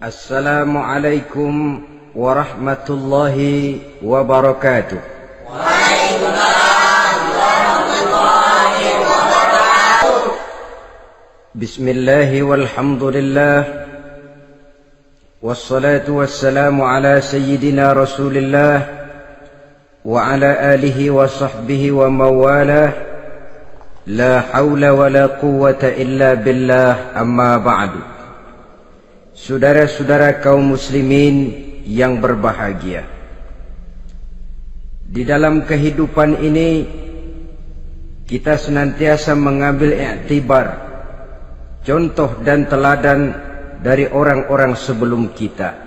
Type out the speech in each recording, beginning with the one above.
Assalamualaikum warahmatullahi wabarakatuh. Waalaikumsalam warahmatullahi wabarakatuh. Bismillahi walhamdulillah. Wassalatu wassalamu ala sayyidina Rasulillah wa ala alihi wa sahbihi wa mawalah. La hawla wa la quwwata illa billah, amma ba'du. Saudara-saudara kaum muslimin yang berbahagia, di dalam kehidupan ini kita senantiasa mengambil iktibar, contoh dan teladan dari orang-orang sebelum kita.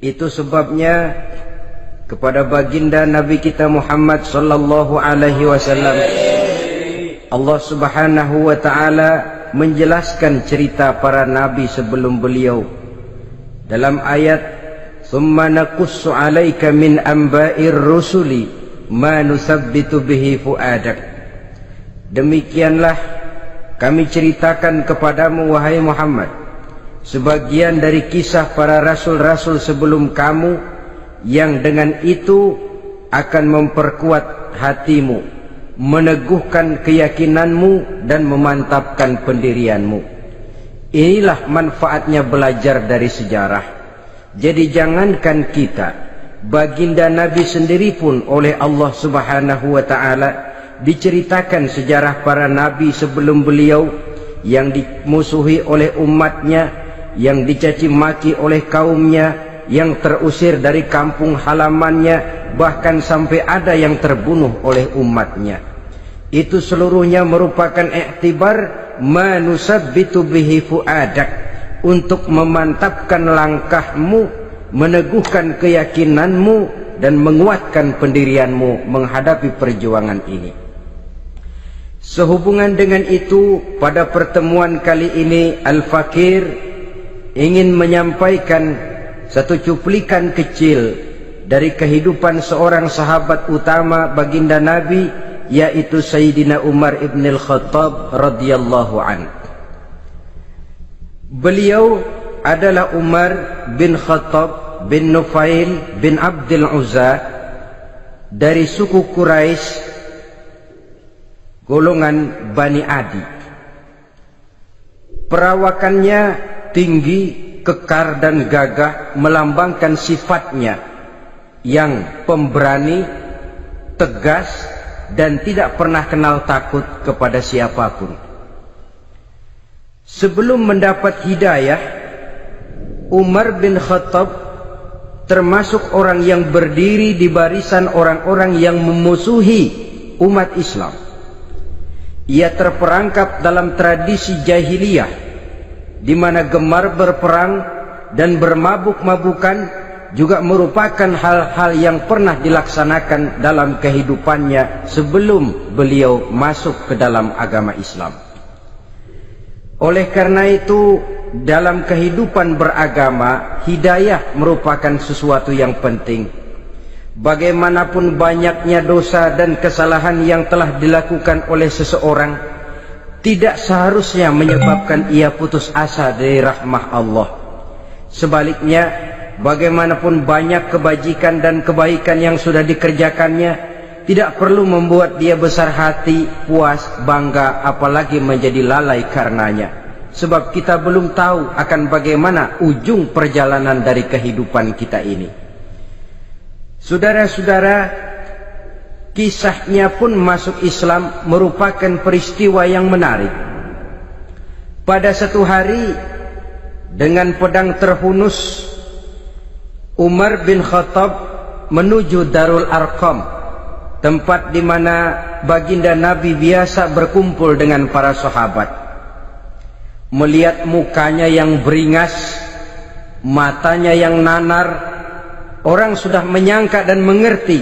Itu sebabnya kepada baginda Nabi kita Muhammad sallallahu alaihi wasallam Allah Subhanahu wa taala menjelaskan cerita para nabi sebelum beliau dalam ayat "Tsumma naqussu 'alaika min amba'ir rusuli ma nusabbitu bihi fu'adak." Demikianlah kami ceritakan kepadamu wahai Muhammad sebagian dari kisah para rasul-rasul sebelum kamu yang dengan itu akan memperkuat hatimu, meneguhkan keyakinanmu dan memantapkan pendirianmu. Inilah manfaatnya belajar dari sejarah. Jadi jangankan kita, baginda Nabi sendiri pun oleh Allah Subhanahu wa taala diceritakan sejarah para nabi sebelum beliau yang dimusuhi oleh umatnya, yang dicaci maki oleh kaumnya, yang terusir dari kampung halamannya, bahkan sampai ada yang terbunuh oleh umatnya. Itu seluruhnya merupakan iktibar manusabbitu bihi fu'adak, untuk memantapkan langkahmu, meneguhkan keyakinanmu dan menguatkan pendirianmu menghadapi perjuangan ini. Sehubungan dengan itu, pada pertemuan kali ini Al-Fakir ingin menyampaikan satu cuplikan kecil dari kehidupan seorang sahabat utama baginda Nabi, yaitu Sayyidina Umar ibn al-Khattab radhiyallahu an. Beliau adalah Umar bin Khattab bin Nufail bin Abdul Uzza dari suku Quraisy golongan Bani Adi. Perawakannya tinggi, kekar dan gagah, melambangkan sifatnya yang pemberani, tegas, dan tidak pernah kenal takut kepada siapapun. Sebelum mendapat hidayah, Umar bin Khattab termasuk orang yang berdiri di barisan orang-orang yang memusuhi umat Islam. Ia terperangkap dalam tradisi jahiliyah, di mana gemar berperang dan bermabuk-mabukan juga merupakan hal-hal yang pernah dilaksanakan dalam kehidupannya sebelum beliau masuk ke dalam agama Islam. Oleh karena itu, dalam kehidupan beragama, hidayah merupakan sesuatu yang penting. Bagaimanapun banyaknya dosa dan kesalahan yang telah dilakukan oleh seseorang, tidak seharusnya menyebabkan ia putus asa dari rahmah Allah. Sebaliknya, bagaimanapun banyak kebajikan dan kebaikan yang sudah dikerjakannya, tidak perlu membuat dia besar hati, puas, bangga, apalagi menjadi lalai karenanya. Sebab kita belum tahu akan bagaimana ujung perjalanan dari kehidupan kita ini. Saudara-saudara, kisahnya pun masuk Islam merupakan peristiwa yang menarik. Pada satu hari, dengan pedang terhunus, Umar bin Khattab menuju Darul Arqam, tempat di mana baginda Nabi biasa berkumpul dengan para sahabat. Melihat mukanya yang beringas, matanya yang nanar, orang sudah menyangka dan mengerti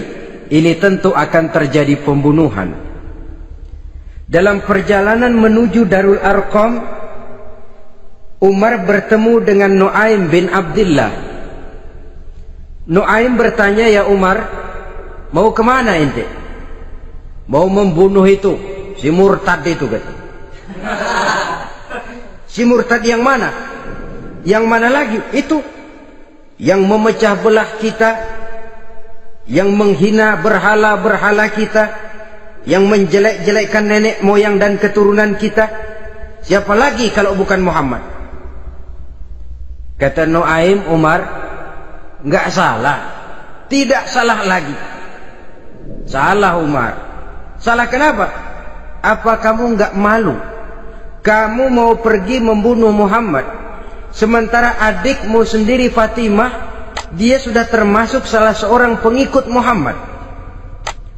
ini tentu akan terjadi pembunuhan. Dalam perjalanan menuju Darul Arqam, Umar bertemu dengan Nuaim bin Abdullah. Nuaim bertanya, "Ya Umar, mau kemana ente?" "Mau membunuh itu, si murtad itu," kata. "Si murtad yang mana?" Yang mana lagi? Itu yang memecah belah kita, yang menghina berhala-berhala kita, yang menjelek-jelekkan nenek moyang dan keturunan kita. Siapa lagi kalau bukan Muhammad? Kata Nuaim Umar, enggak salah. Tidak salah lagi. Salah Umar. Salah kenapa? Apa kamu enggak malu? Kamu mau pergi membunuh Muhammad, sementara adikmu sendiri Fatimah, dia sudah termasuk salah seorang pengikut Muhammad.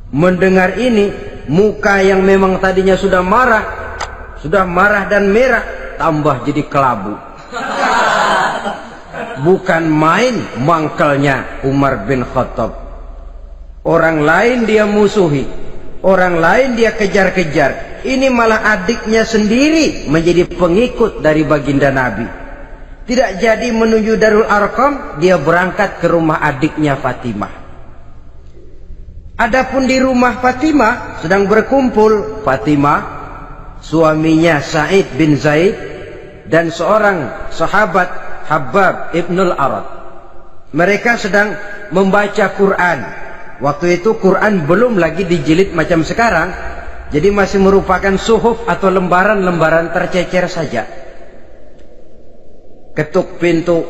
Mendengar ini, muka yang memang tadinya sudah marah dan merah, tambah jadi kelabu. Bukan main mangkelnya Umar bin Khattab. Orang lain dia musuhi, orang lain dia kejar-kejar. Ini malah adiknya sendiri menjadi pengikut dari baginda Nabi. Tidak jadi menuju Darul Arqam, dia berangkat ke rumah adiknya Fatimah. Adapun di rumah Fatimah sedang berkumpul Fatimah, suaminya Sa'id bin Zaid, dan seorang sahabat Habbab ibnul Arad. Mereka sedang membaca Quran. Waktu itu Quran belum lagi dijilid macam sekarang, jadi masih merupakan suhuf atau lembaran-lembaran tercecer saja. Ketuk pintu,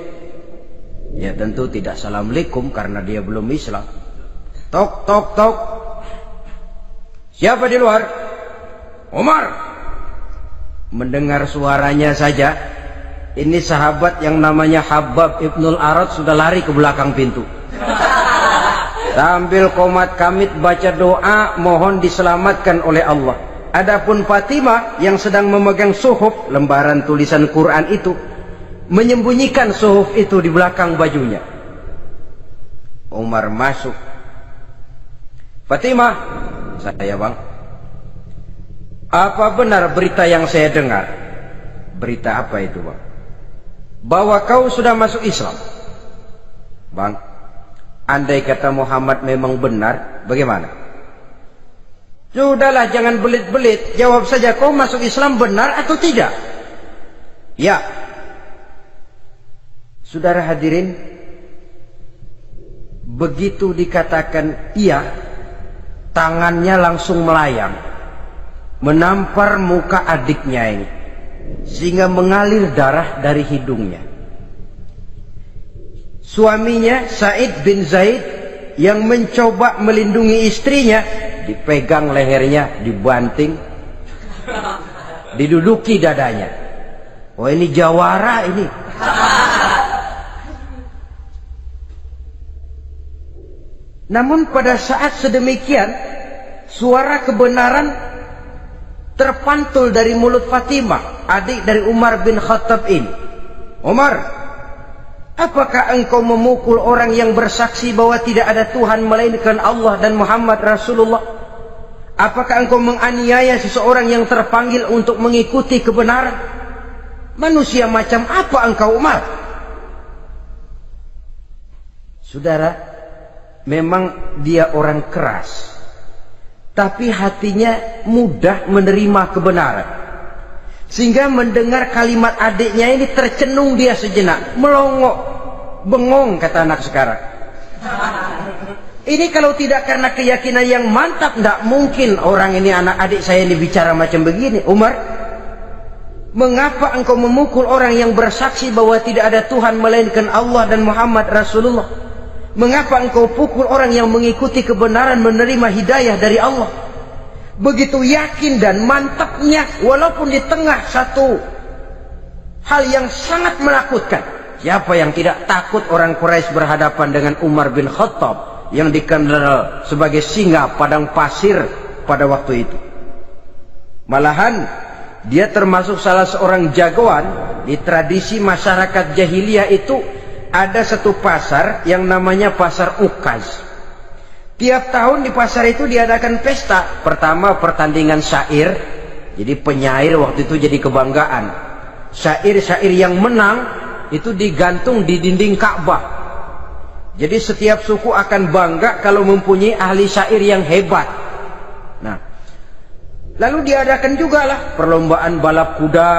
ya tentu tidak assalamualaikum karena dia belum Islam. Tok tok tok. Siapa di luar? Umar. Mendengar suaranya saja, ini sahabat yang namanya Habbab ibnul Arad sudah lari ke belakang pintu. Sambil komat kamit baca doa mohon diselamatkan oleh Allah. Adapun Fatimah yang sedang memegang suhuf, lembaran tulisan Quran itu, menyembunyikan suhuf itu di belakang bajunya. Umar masuk. Fatimah, saya bang, apa benar berita yang saya dengar? Berita apa itu bang? Bahwa kau sudah masuk Islam. Bang, andai kata Muhammad memang benar, bagaimana? Sudahlah, jangan belit-belit. Jawab saja, kau masuk Islam benar atau tidak? Ya. Saudara hadirin, begitu dikatakan iya, tangannya langsung melayang, menampar muka adiknya ini, sehingga mengalir darah dari hidungnya. Suaminya Sa'id bin Zaid yang mencoba melindungi istrinya, dipegang lehernya, dibanting, diduduki dadanya. Oh, ini jawara ini. Namun pada saat sedemikian, suara kebenaran terpantul dari mulut Fatimah, adik dari Umar bin Khattab ini. Umar, apakah engkau memukul orang yang bersaksi bahwa tidak ada Tuhan melainkan Allah dan Muhammad Rasulullah? Apakah engkau menganiaya seseorang yang terpanggil untuk mengikuti kebenaran? Manusia macam apa engkau, Umar? Saudara, memang dia orang keras, tapi hatinya mudah menerima kebenaran. Sehingga mendengar kalimat adiknya ini tercenung dia sejenak, melongo, bengong kata anak sekarang. Ini kalau tidak karena keyakinan yang mantap, tidak mungkin orang ini, anak adik saya ini bicara macam begini. Umar, mengapa engkau memukul orang yang bersaksi bahwa tidak ada Tuhan melainkan Allah dan Muhammad Rasulullah? Mengapa engkau pukul orang yang mengikuti kebenaran, menerima hidayah dari Allah? Begitu yakin dan mantapnya, walaupun di tengah satu hal yang sangat menakutkan. Siapa yang tidak takut orang Quraisy berhadapan dengan Umar bin Khattab yang dikenal sebagai singa padang pasir pada waktu itu? Malahan dia termasuk salah seorang jagoan. Di tradisi masyarakat jahiliyah itu ada satu pasar yang namanya pasar Ukaz. Tiap tahun di pasar itu diadakan pesta. Pertama pertandingan syair. Jadi penyair waktu itu jadi kebanggaan. Syair-syair yang menang itu digantung di dinding Ka'bah. Jadi setiap suku akan bangga kalau mempunyai ahli syair yang hebat. Nah, lalu diadakan juga lah perlombaan balap kuda,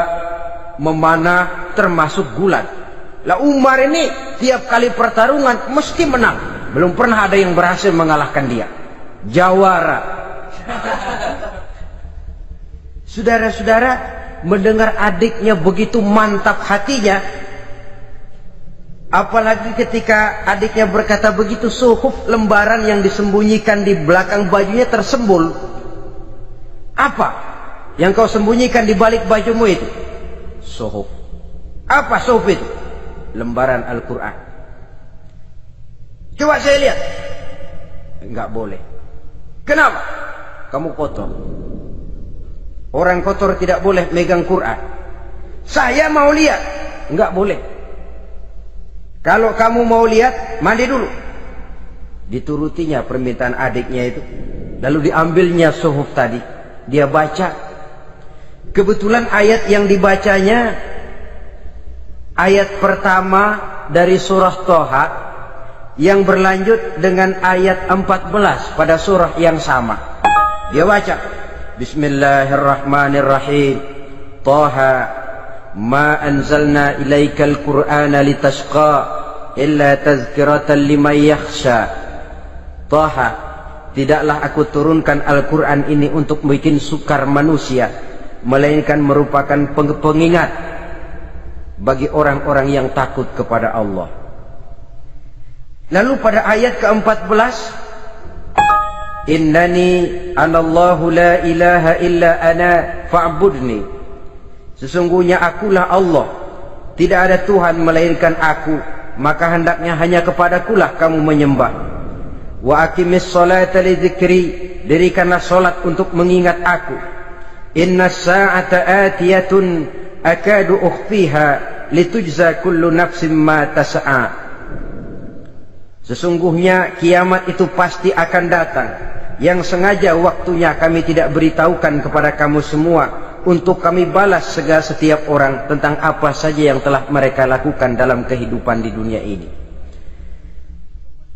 memanah, termasuk gulat. Lah Umar ini tiap kali pertarungan mesti menang. Belum pernah ada yang berhasil mengalahkan dia. Jawara. Saudara-saudara, mendengar adiknya begitu mantap hatinya, apalagi ketika adiknya berkata begitu, suhuf, lembaran yang disembunyikan di belakang bajunya tersembul. Apa yang kau sembunyikan di balik bajumu itu? Suhuf. Apa suhuf itu? Lembaran Al-Quran. Coba saya lihat. Enggak boleh. Kenapa? Kamu kotor. Orang kotor tidak boleh megang Quran. Saya mau lihat. Enggak boleh. Kalau kamu mau lihat, mandi dulu. Diturutinya permintaan adiknya itu. Lalu diambilnya suhuf tadi. Dia baca. Kebetulan ayat yang dibacanya ayat pertama dari surah Thaha yang berlanjut dengan ayat 14 pada surah yang sama. Dia baca, Bismillahirrahmanirrahim. Thaha ma anzalna ilaikal Qur'ana litashqa illa tazkiratan liman yakhsha. Thaha, tidaklah aku turunkan Al-Quran ini untuk bikin sukar manusia, melainkan merupakan pengingat bagi orang-orang yang takut kepada Allah. Lalu pada ayat ke-14, Innani anallahu la ilaha illa ana fa'budni. Sesungguhnya akulah Allah, tidak ada Tuhan melainkan aku, maka hendaknya hanya kepadakulah kamu menyembah. Wa aqimis salata li dzikri, dirikanlah salat untuk mengingat aku. Innas sa'ata atiyatun akadu ukhfiha litujza kullu nafsin ma tas'a. Sesungguhnya kiamat itu pasti akan datang, yang sengaja waktunya kami tidak beritahukan kepada kamu semua, untuk kami balas segala setiap orang tentang apa saja yang telah mereka lakukan dalam kehidupan di dunia ini.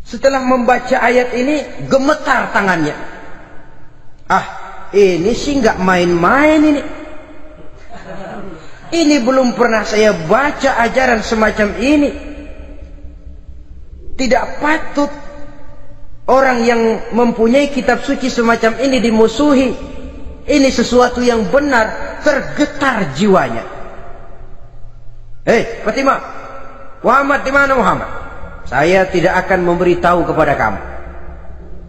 Setelah membaca ayat ini, gemetar tangannya. Ah, ini sih nggak main-main ini. Ini belum pernah saya baca ajaran semacam ini. Tidak patut orang yang mempunyai kitab suci semacam ini dimusuhi. Ini sesuatu yang benar. Tergetar jiwanya. Hei Fatimah, Muhammad di mana Muhammad? Saya tidak akan memberitahu kepada kamu.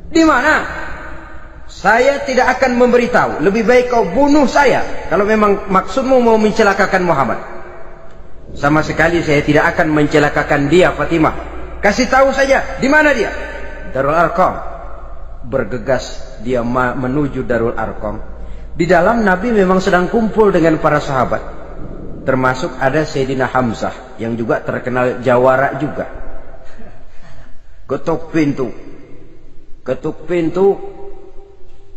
Di mana? Saya tidak akan memberitahu. Lebih baik kau bunuh saya kalau memang maksudmu mau mencelakakan Muhammad. Sama sekali saya tidak akan mencelakakan dia, Fatimah. Kasih tahu saja, di mana dia? Darul Arqam. Bergegas dia menuju Darul Arqam. Di dalam Nabi memang sedang kumpul dengan para sahabat. Termasuk ada Sayyidina Hamzah yang juga terkenal jawara juga. Ketuk pintu. Ketuk pintu.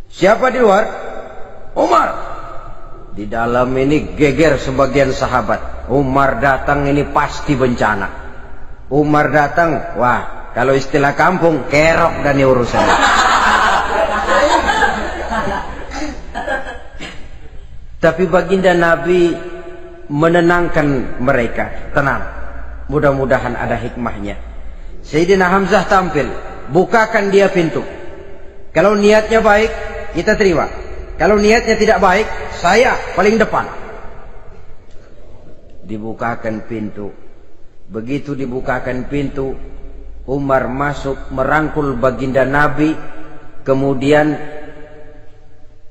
Siapa di luar? Umar. Di dalam ini geger sebagian sahabat. Umar datang ini pasti bencana. Umar datang, wah, kalau istilah kampung, kerok dan urusan. Tapi baginda Nabi menenangkan mereka. Tenang, mudah-mudahan ada hikmahnya. Sayyidina Hamzah tampil, bukakan dia pintu. Kalau niatnya baik, kita terima. Kalau niatnya tidak baik, saya paling depan. Dibukakan pintu. Begitu dibukakan pintu, Umar masuk merangkul baginda Nabi. Kemudian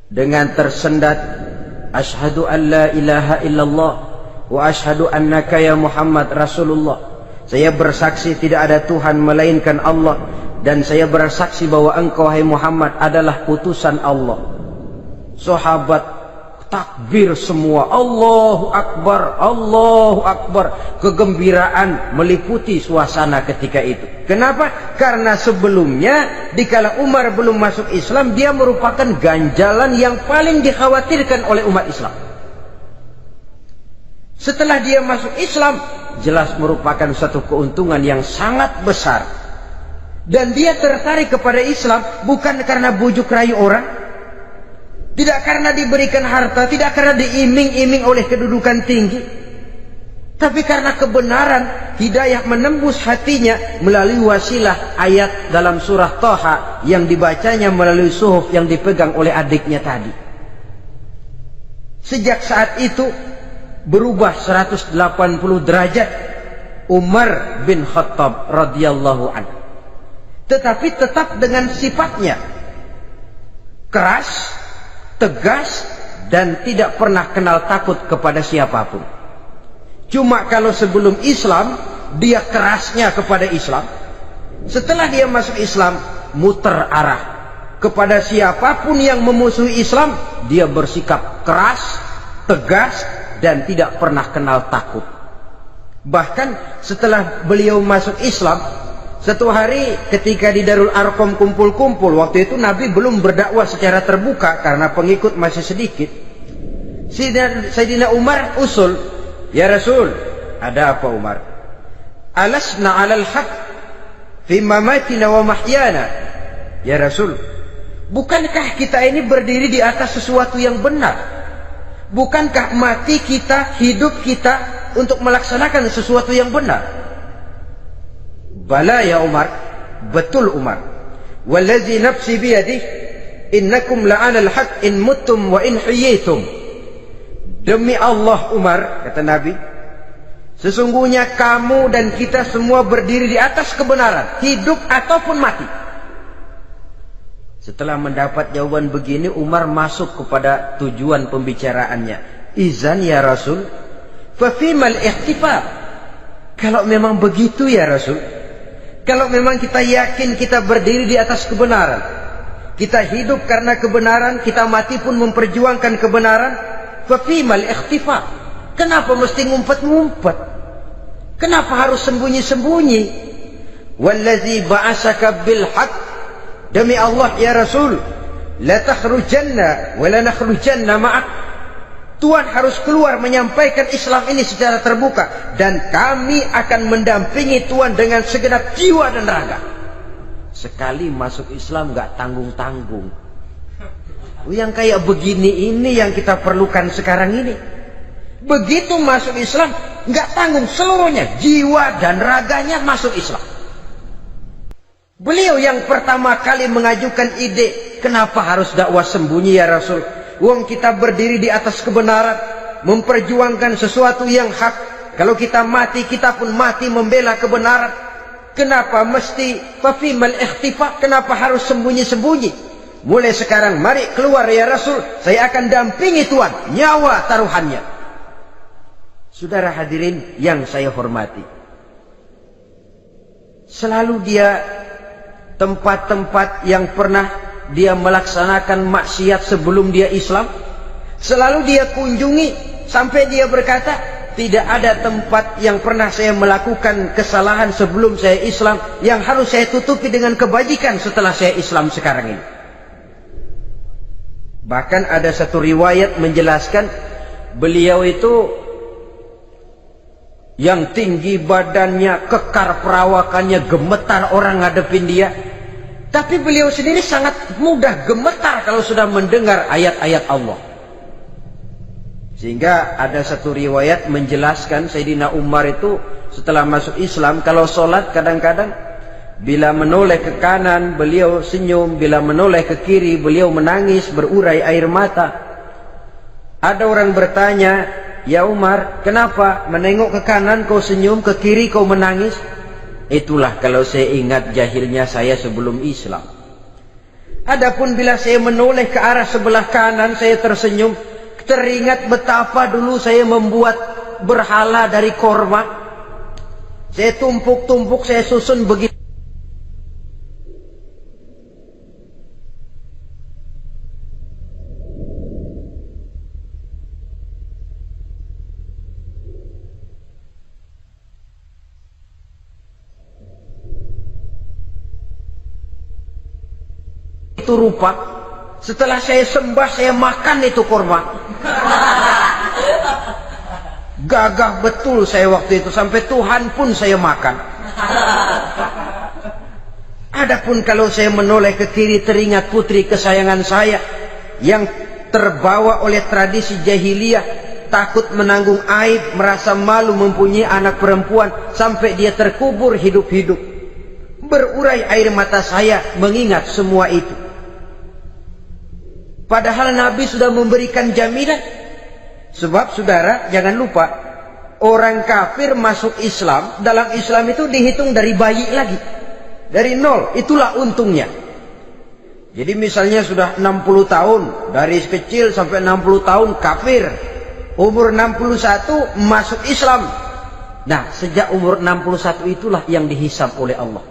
dengan tersendat, Ashhadu an la ilaha illallah wa ashhadu annaka ya Muhammad Rasulullah. Saya bersaksi tidak ada Tuhan melainkan Allah, dan saya bersaksi bahwa engkau hai Muhammad adalah utusan Allah. Sahabat takbir semua, Allahu Akbar, Allahu Akbar. Kegembiraan meliputi suasana ketika itu. Kenapa? Karena sebelumnya dikala Umar belum masuk Islam, dia merupakan ganjalan yang paling dikhawatirkan oleh umat Islam. Setelah dia masuk Islam, jelas merupakan satu keuntungan yang sangat besar. Dan dia tertarik kepada Islam bukan karena bujuk rayu orang, tidak karena diberikan harta, tidak karena diiming-iming oleh kedudukan tinggi, Tapi karena kebenaran, hidayah menembus hatinya melalui wasilah ayat dalam surah Thaha yang dibacanya melalui suhuf yang dipegang oleh adiknya tadi. Sejak saat itu berubah 180 derajat Umar bin Khattab radhiyallahu anhu. Tetapi tetap dengan sifatnya keras, tegas, dan tidak pernah kenal takut kepada siapapun. Cuma kalau sebelum Islam dia kerasnya kepada Islam, setelah dia masuk Islam muter arah kepada siapapun yang memusuhi Islam, dia bersikap keras, tegas, dan tidak pernah kenal takut. Bahkan setelah beliau masuk Islam, satu hari ketika di Darul Arqam kumpul-kumpul, waktu itu Nabi belum berdakwah secara terbuka karena pengikut masih sedikit. Sayyidina Umar usul, "Ya Rasul, ada apa Umar? Alasna 'alal haq fi mamatina wa mahyana?" Ya Rasul, bukankah kita ini berdiri di atas sesuatu yang benar? Bukankah mati kita, hidup kita untuk melaksanakan sesuatu yang benar? Bala ya Umar, betul Umar. Wallazi nafsi biyadih, innakum la'alal haq in muttum wa in hiyitum. Demi Allah Umar, kata Nabi, sesungguhnya kamu dan kita semua berdiri di atas kebenaran, hidup ataupun mati. Setelah mendapat jawaban begini, Umar masuk kepada tujuan pembicaraannya. Izan ya Rasul, fafimal ikhtifar. Kalau memang begitu ya Rasul, kalau memang kita yakin kita berdiri di atas kebenaran, kita hidup karena kebenaran, kita mati pun memperjuangkan kebenaran, fafimal ikhtifar. Kenapa mesti ngumpet-ngumpet? Kenapa harus sembunyi-sembunyi? Wallazi ba'asaka bil haq, demi Allah ya Rasul, la takhrujanna wa la nakhrujanna ma'ak. Tuhan harus keluar menyampaikan Islam ini secara terbuka, dan kami akan mendampingi Tuhan dengan segenap jiwa dan raga. Sekali masuk Islam gak tanggung-tanggung. Yang kayak begini ini yang kita perlukan sekarang ini. Begitu masuk Islam gak tanggung seluruhnya, jiwa dan raganya masuk Islam. Beliau yang pertama kali mengajukan ide, kenapa harus dakwah sembunyi ya Rasul? Wong kita berdiri di atas kebenaran, memperjuangkan sesuatu yang hak. Kalau kita mati, kita pun mati membela kebenaran. Kenapa mesti fafimal ikhtifa? Kenapa harus sembunyi-sembunyi? Mulai sekarang mari keluar ya Rasul, saya akan dampingi Tuhan, nyawa taruhannya. Saudara hadirin yang saya hormati, selalu dia tempat-tempat yang pernah dia melaksanakan maksiat sebelum dia Islam, selalu dia kunjungi sampai dia berkata, tidak ada tempat yang pernah saya melakukan kesalahan sebelum saya Islam yang harus saya tutupi dengan kebajikan setelah saya Islam sekarang ini. Bahkan ada satu riwayat menjelaskan beliau itu yang tinggi badannya, kekar perawakannya, gemetar orang ngadepin dia. Tapi beliau sendiri sangat mudah gemetar kalau sudah mendengar ayat-ayat Allah. Sehingga ada satu riwayat menjelaskan Sayyidina Umar itu setelah masuk Islam, kalau sholat kadang-kadang bila menoleh ke kanan beliau senyum, bila menoleh ke kiri beliau menangis berurai air mata. Ada orang bertanya, ya Umar, kenapa menengok ke kanan kau senyum, ke kiri kau menangis? Itulah kalau saya ingat jahilnya saya sebelum Islam. Adapun bila saya menoleh ke arah sebelah kanan saya tersenyum, teringat betapa dulu saya membuat berhala dari korma. Saya tumpuk-tumpuk, saya susun begitu. Itu rupa. Setelah saya sembah, saya makan itu korma. Gagah betul saya waktu itu, sampai Tuhan pun saya makan. Adapun kalau saya menoleh ke kiri, teringat putri kesayangan saya yang terbawa oleh tradisi jahiliyah, takut menanggung aib, merasa malu mempunyai anak perempuan, sampai dia terkubur hidup-hidup. Berurai air mata saya mengingat semua itu. Padahal Nabi sudah memberikan jaminan. Sebab saudara, jangan lupa, orang kafir masuk Islam, dalam Islam itu dihitung dari bayi lagi. Dari nol, itulah untungnya. Jadi misalnya sudah 60 tahun, dari kecil sampai 60 tahun kafir. Umur 61 masuk Islam. Nah, sejak umur 61 itulah yang dihisab oleh Allah.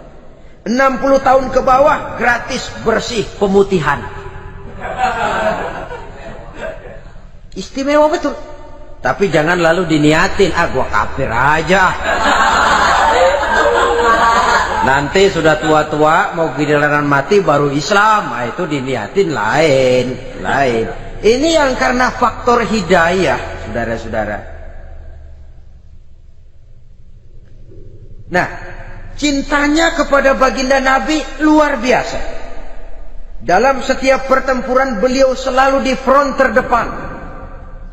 60 tahun ke bawah gratis bersih pemutihan. Istimewa betul. Tapi jangan lalu diniatin, gua kafir aja. Nanti sudah tua-tua mau giliran mati baru Islam. Nah, itu diniatin lain. Ini yang karena faktor hidayah, saudara-saudara. Nah, cintanya kepada baginda Nabi luar biasa. Dalam setiap pertempuran beliau selalu di front terdepan.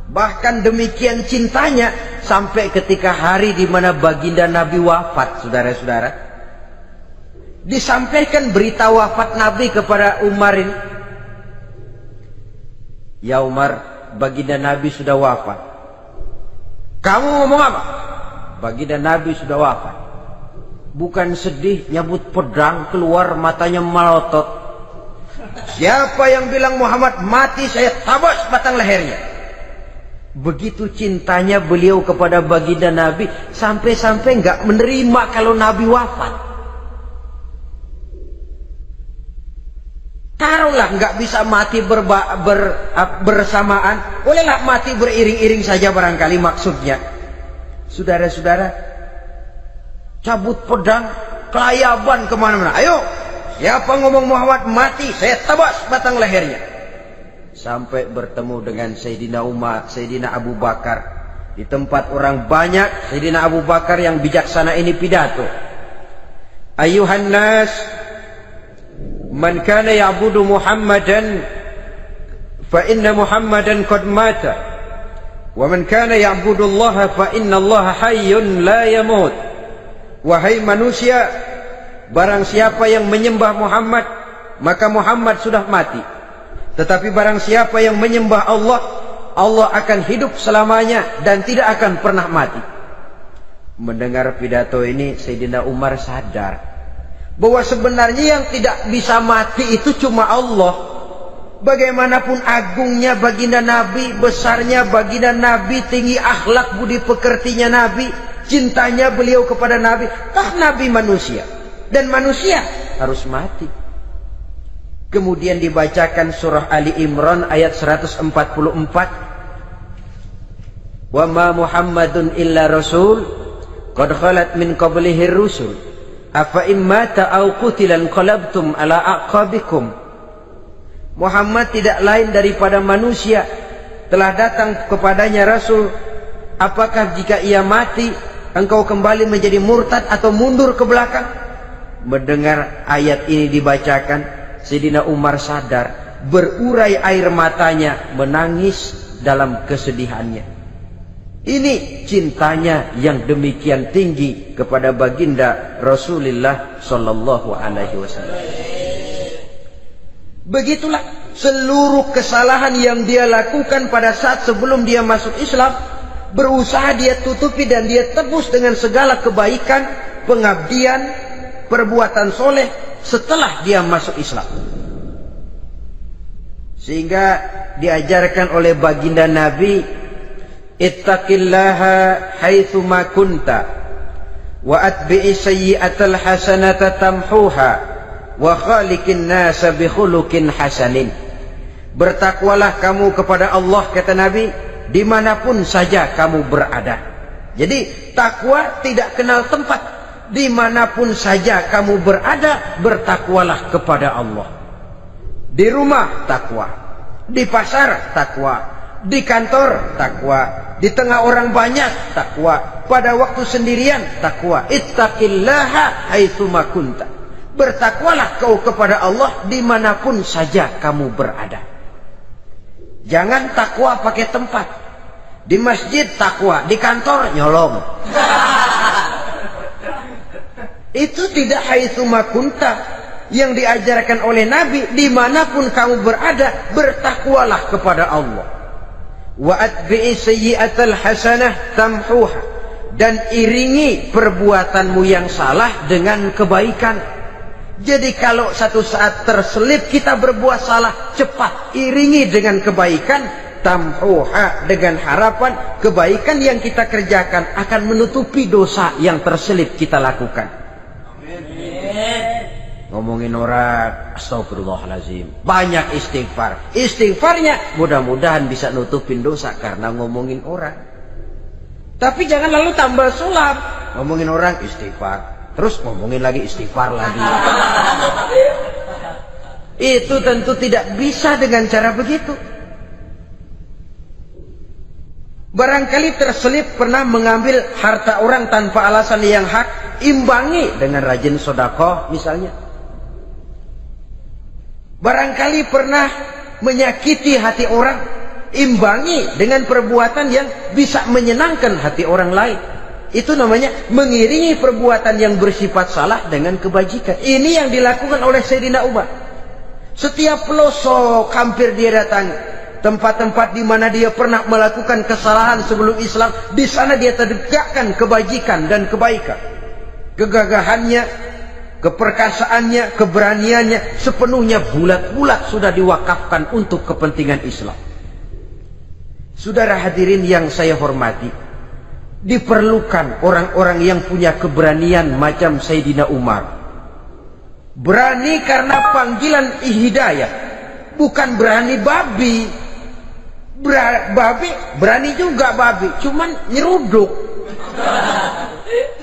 Bahkan demikian cintanya sampai ketika hari di mana baginda Nabi wafat, saudara-saudara. Disampaikan berita wafat Nabi kepada Umar ini. Ya Umar, baginda Nabi sudah wafat. Kamu ngomong apa? Baginda Nabi sudah wafat. Bukan sedih, nyabut pedang, keluar matanya melotot. Siapa yang bilang Muhammad mati, saya tabas batang lehernya. Begitu cintanya beliau kepada baginda Nabi, sampai-sampai nggak menerima kalau Nabi wafat. Taruhlah nggak bisa mati bersamaan, bolehlah mati beriring-iring saja barangkali maksudnya. Saudara-saudara, cabut pedang, kelayaban kemana-mana. Ayo, siapa ngomong Muhammad mati, saya tabas batang lehernya. Sampai bertemu dengan Sayyidina Umar, Sayyidina Abu Bakar. Di tempat orang banyak, Sayyidina Abu Bakar yang bijaksana ini pidato. Ayuhan nas, man kana ya'budu Muhammadan fa inna Muhammadan qad mata wa man kana ya'budu Allah fa inna Allah hayyun la yamut. Wahai manusia, barang siapa yang menyembah Muhammad, maka Muhammad sudah mati. Tetapi barang siapa yang menyembah Allah, Allah akan hidup selamanya dan tidak akan pernah mati. Mendengar pidato ini, Sayyidina Umar sadar bahwa sebenarnya yang tidak bisa mati itu cuma Allah. Bagaimanapun agungnya baginda Nabi, besarnya baginda Nabi, tinggi akhlak budi pekertinya Nabi, cintanya beliau kepada Nabi, Nabi manusia dan manusia harus mati. Kemudian dibacakan surah Ali Imran ayat 144. Wa ma Muhammadun illa rasul qad khalat min qablihi rusul afa immata aw qutilan qalabtum ala aqabikum. Muhammad tidak lain daripada manusia, telah datang kepadanya rasul. Apakah jika ia mati engkau kembali menjadi murtad atau mundur ke belakang? Mendengar ayat ini dibacakan, Sayyidina Umar sadar, berurai air matanya, menangis dalam kesedihannya. Ini cintanya yang demikian tinggi kepada baginda Rasulullah sallallahu alaihi wasallam. Begitulah seluruh kesalahan yang dia lakukan pada saat sebelum dia masuk Islam, berusaha dia tutupi dan dia tebus dengan segala kebaikan, pengabdian, perbuatan soleh setelah dia masuk Islam. Sehingga diajarkan oleh baginda Nabi, ittaqillaha haitsu ma kunta wa atbi'i sayyi'atal hasanata tamhuha wa khaliqin nasa bi khuluqin hasanin. Bertakwalah kamu kepada Allah, kata Nabi, dimanapun saja kamu berada. Jadi takwa tidak kenal tempat. Dimanapun saja kamu berada, bertakwalah kepada Allah. Di rumah takwa, di pasar takwa, di kantor takwa, di tengah orang banyak takwa, pada waktu sendirian takwa. Ittaqillaha haitsu ma kunta. Bertakwalah kau kepada Allah dimanapun saja kamu berada. Jangan takwa pakai tempat. Di masjid takwa, di kantor nyolong. Itu tidak haitsu makunta. Yang diajarkan oleh Nabi, dimanapun kamu berada, bertakwalah kepada Allah. Wa atbi'i sayyi'atal hasanah tamhuha, dan iringi perbuatanmu yang salah dengan kebaikan. Jadi kalau satu saat terselip kita berbuat salah, cepat iringi dengan kebaikan, tamhuha, dengan harapan kebaikan yang kita kerjakan akan menutupi dosa yang terselip kita lakukan. Ngomongin orang, astagfirullahaladzim, banyak istighfar. Istighfarnya mudah-mudahan bisa nutupin dosa karena ngomongin orang. Tapi jangan lalu tambah sulap. Ngomongin orang istighfar, terus ngomongin lagi istighfar lagi. Itu tentu tidak bisa dengan cara begitu. Barangkali terselip pernah mengambil harta orang tanpa alasan yang hak, imbangi dengan rajin sedekah misalnya. Barangkali pernah menyakiti hati orang, imbangi dengan perbuatan yang bisa menyenangkan hati orang lain. Itu namanya mengiringi perbuatan yang bersifat salah dengan kebajikan. Ini yang dilakukan oleh Sayyidina Umar. Setiap pelosok hampir dia datangi, tempat-tempat di mana dia pernah melakukan kesalahan sebelum Islam, di sana dia tegakkan kebajikan dan kebaikan. Kegagahannya, keperkasaannya, keberaniannya sepenuhnya bulat-bulat sudah diwakafkan untuk kepentingan Islam. Saudara hadirin yang saya hormati, diperlukan orang-orang yang punya keberanian macam Sayyidina Umar. Berani karena panggilan hidayah, bukan berani babi. Babi berani juga babi, cuman nyeruduk.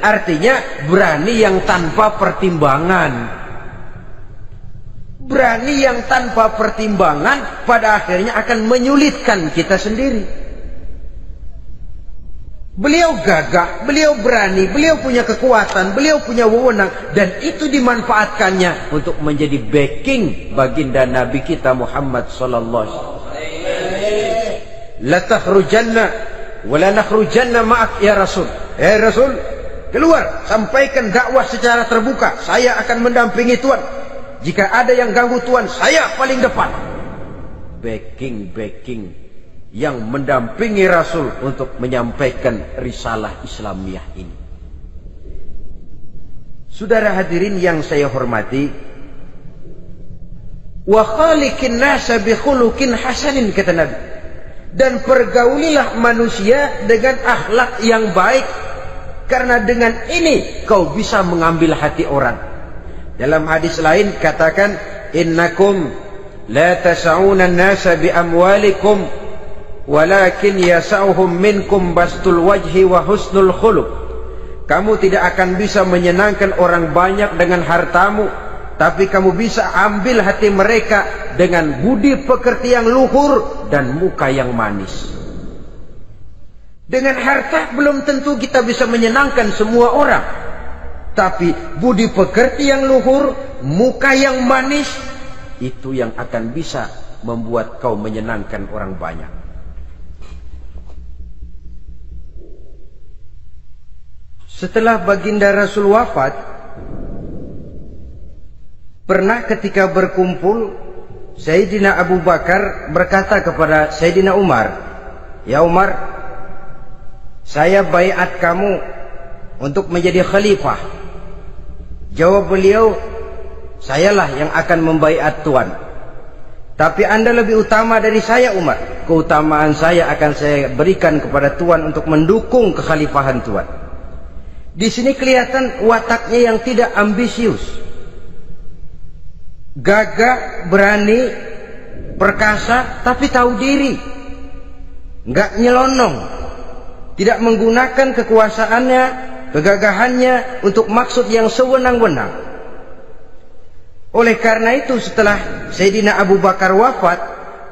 Artinya berani yang tanpa pertimbangan. Berani yang tanpa pertimbangan pada akhirnya akan menyulitkan kita sendiri. Beliau gagah, beliau berani, beliau punya kekuatan, beliau punya wewenang, dan itu dimanfaatkannya untuk menjadi backing baginda Nabi kita Muhammad sallallahu alaihi wasallam. La takhrujanna wa la nakhrujanna ma'ak ya Rasul. Rasul, keluar, sampaikan dakwah secara terbuka. Saya akan mendampingi Tuhan. Jika ada yang ganggu Tuhan, saya paling depan. Backing yang mendampingi Rasul untuk menyampaikan risalah Islamiyah ini. Saudara hadirin yang saya hormati, wa khaliqin nasa bi khuluqin hasanin, kata Nabi. Dan pergaulilah manusia dengan akhlak yang baik, karena dengan ini kau bisa mengambil hati orang. Dalam hadis lain katakan, innakum la tas'una an-nasa bi amwalikum walakin yas'uhum minkum bastul wajhi wa husnul khuluq. Kamu tidak akan bisa menyenangkan orang banyak dengan hartamu, tapi kamu bisa ambil hati mereka dengan budi pekerti yang luhur dan muka yang manis. Dengan harta belum tentu kita bisa menyenangkan semua orang, tapi budi pekerti yang luhur, muka yang manis, itu yang akan bisa membuat kau menyenangkan orang banyak. Setelah baginda Rasul wafat, pernah ketika berkumpul, Sayyidina Abu Bakar berkata kepada Sayyidina Umar, "Ya Umar, saya baiat kamu untuk menjadi khalifah." Jawab beliau, "Sayalah yang akan membaiat Tuan. Tapi Anda lebih utama dari saya Umar. Keutamaan saya akan saya berikan kepada Tuan untuk mendukung kekhalifahan Tuan." Di sini kelihatan wataknya yang tidak ambisius. Gagah, berani, perkasa, tapi tahu diri. Enggak nyelonong. Tidak menggunakan kekuasaannya, kegagahannya untuk maksud yang sewenang-wenang. Oleh karena itu setelah Sayyidina Abu Bakar wafat,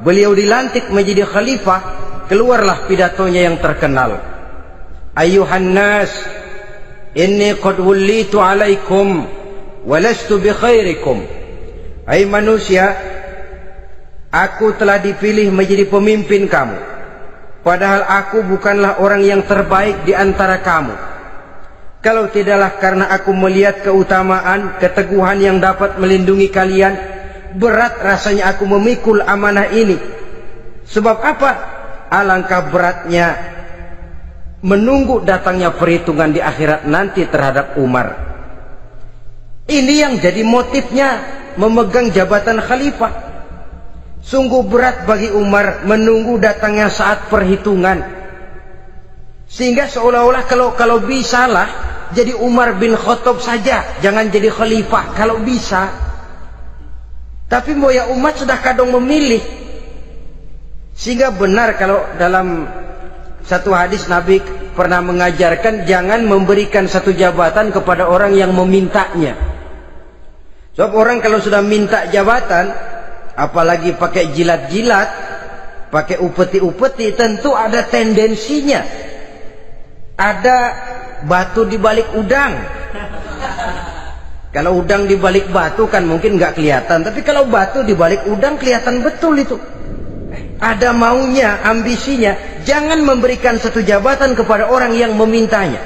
beliau dilantik menjadi khalifah, keluarlah pidatonya yang terkenal. Ayuhan nas, inni qad wullitu alaikum walastu bi khairikum. Hai manusia, aku telah dipilih menjadi pemimpin kamu, padahal aku bukanlah orang yang terbaik di antara kamu. Kalau tidaklah karena aku melihat keutamaan, keteguhan yang dapat melindungi kalian, berat rasanya aku memikul amanah ini. Sebab apa? Alangkah beratnya menunggu datangnya perhitungan di akhirat nanti terhadap Umar. Ini yang jadi motifnya memegang jabatan khalifah. Sungguh berat bagi Umar menunggu datangnya saat perhitungan, sehingga seolah-olah kalau bisalah jadi Umar bin Khattab saja, jangan jadi khalifah kalau bisa. Tapi moya umat sudah kadang memilih. Sehingga benar kalau dalam satu hadis Nabi pernah mengajarkan jangan memberikan satu jabatan kepada orang yang memintanya. Sebab orang kalau sudah minta jabatan, apalagi pakai jilat-jilat, pakai upeti-upeti, tentu ada tendensinya. Ada batu di balik udang. Kalau udang di balik batu kan mungkin nggak kelihatan, tapi kalau batu di balik udang kelihatan betul itu. Ada maunya, ambisinya. Jangan memberikan satu jabatan kepada orang yang memintanya.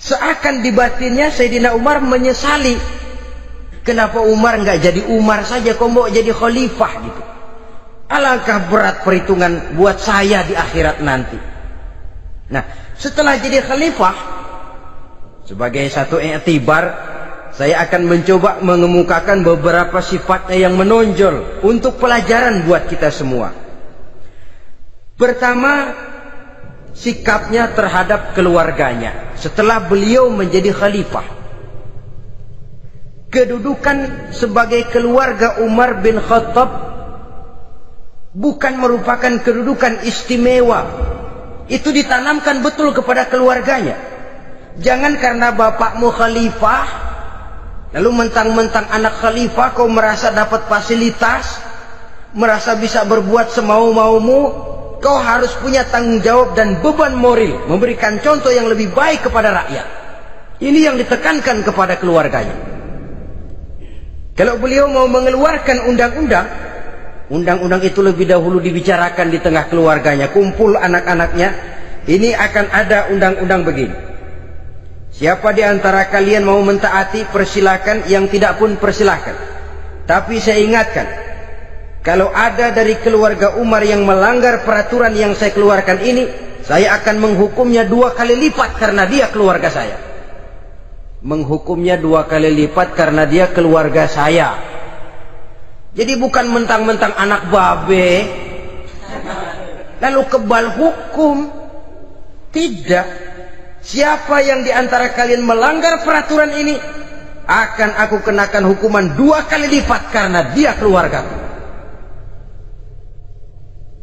Seakan di batinnya Sayyidina Umar menyesali, kenapa Umar nggak jadi Umar saja, kok mau jadi khalifah gitu. Alangkah berat perhitungan buat saya di akhirat nanti. Nah, setelah jadi khalifah, sebagai satu i'tibar, saya akan mencoba mengemukakan beberapa sifatnya yang menonjol untuk pelajaran buat kita semua. Pertama, sikapnya terhadap keluarganya setelah beliau menjadi khalifah. Kedudukan sebagai keluarga Umar bin Khattab bukan merupakan kedudukan istimewa. Itu ditanamkan betul kepada keluarganya. Jangan karena bapakmu khalifah, lalu mentang-mentang anak khalifah kau merasa dapat fasilitas, merasa bisa berbuat semau-maumu. Kau harus punya tanggung jawab dan beban moral, memberikan contoh yang lebih baik kepada rakyat. Ini yang ditekankan kepada keluarganya. Kalau beliau mau mengeluarkan undang-undang, undang-undang itu lebih dahulu dibicarakan di tengah keluarganya, kumpul anak-anaknya. Ini akan ada undang-undang begini. Siapa di antara kalian mau mentaati, persilakan. Yang tidak pun persilakan. Tapi saya ingatkan, kalau ada dari keluarga Umar yang melanggar peraturan yang saya keluarkan ini, saya akan menghukumnya 2 kali lipat karena dia keluarga saya. Menghukumnya 2 kali lipat karena dia keluarga saya. Jadi bukan mentang-mentang anak babe lalu kebal hukum. Tidak. Siapa yang diantara kalian melanggar peraturan ini, akan aku kenakan hukuman 2 kali lipat karena dia keluargaku.